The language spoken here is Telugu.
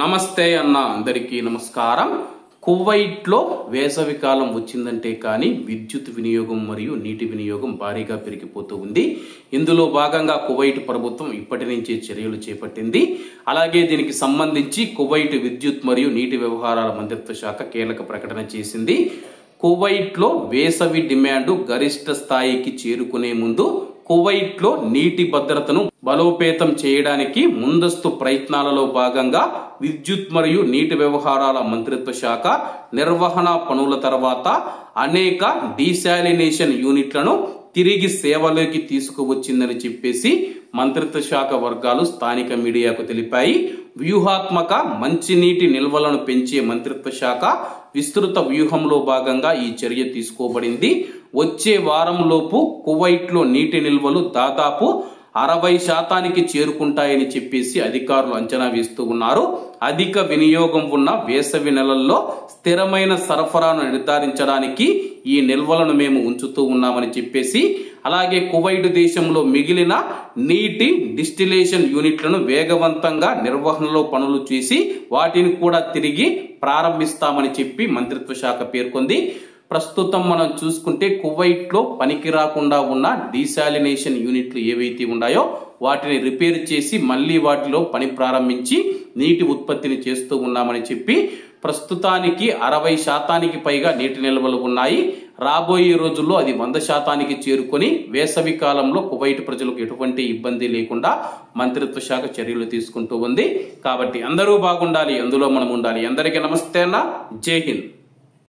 నమస్తే అన్న అందరికీ నమస్కారం. కువైట్లో వేసవి కాలం వచ్చిందంటే కానీ విద్యుత్ వినియోగం మరియు నీటి వినియోగం భారీగా పెరిగిపోతూ ఉంది. ఇందులో భాగంగా కువైట్ ప్రభుత్వం ఇప్పటి నుంచే చర్యలు చేపట్టింది. అలాగే దీనికి సంబంధించి కువైట్ విద్యుత్ మరియు నీటి వ్యవహారాల మంత్రిత్వ శాఖ కీలక ప్రకటన చేసింది. కువైట్లో వేసవి డిమాండ్ గరిష్ట స్థాయికి చేరుకునే ముందు కువైట్లో నీటి భద్రతను బలోపేతం చేయడానికి ముందస్తు ప్రయత్నాలలో భాగంగా విద్యుత్ మరియు నీటి వ్యవహారాల మంత్రిత్వ శాఖ నిర్వహణ పనుల తర్వాత అనేక డీశాలినేషన్ యూనిట్లను తిరిగి సేవలోకి తీసుకువచ్చిందని చెప్పేసి మంత్రిత్వ శాఖ వర్గాలు స్థానిక మీడియాకు తెలిపాయి. వ్యూహాత్మక మంచినీటి నిల్వలను పెంచే మంత్రిత్వ శాఖ విస్తృత వ్యూహంలో భాగంగా ఈ చర్య తీసుకోబడింది. వచ్చే వారంలోపు కువైట్లో నీటి నిల్వలు దాదాపు 60% చేరుకుంటాయని చెప్పేసి అధికారులు అంచనా వేస్తూ ఉన్నారు. అధిక వినియోగం ఉన్న వేసవి నెలల్లో స్థిరమైన సరఫరాను నిర్ధారించడానికి ఈ నిల్వలను మేము ఉంచుతూ ఉన్నామని చెప్పేసి, అలాగే కువైట్ దేశంలో మిగిలిన నీటి డిస్టిలేషన్ యూనిట్లను వేగవంతంగా నిర్వహణలో పనులు చేసి వాటిని కూడా తిరిగి ప్రారంభిస్తామని చెప్పి మంత్రిత్వ శాఖ పేర్కొంది. ప్రస్తుతం మనం చూసుకుంటే కువైట్లో పనికి రాకుండా ఉన్న డీశాలినేషన్ యూనిట్లు ఏవైతే ఉన్నాయో వాటిని రిపేర్ చేసి మళ్ళీ వాటిలో పని ప్రారంభించి నీటి ఉత్పత్తిని చేస్తూ ఉన్నామని చెప్పి, ప్రస్తుతానికి 60% పైగా నీటి నిల్వలు ఉన్నాయి. రాబోయే రోజుల్లో అది 100% చేరుకొని వేసవి కాలంలో కువైట్ ప్రజలకు ఎటువంటి ఇబ్బంది లేకుండా మంత్రిత్వ శాఖ చర్యలు తీసుకుంటూ ఉంది. కాబట్టి అందరూ బాగుండాలి, అందులో మనం ఉండాలి. అందరికీ నమస్తే అన్న, జై హింద్.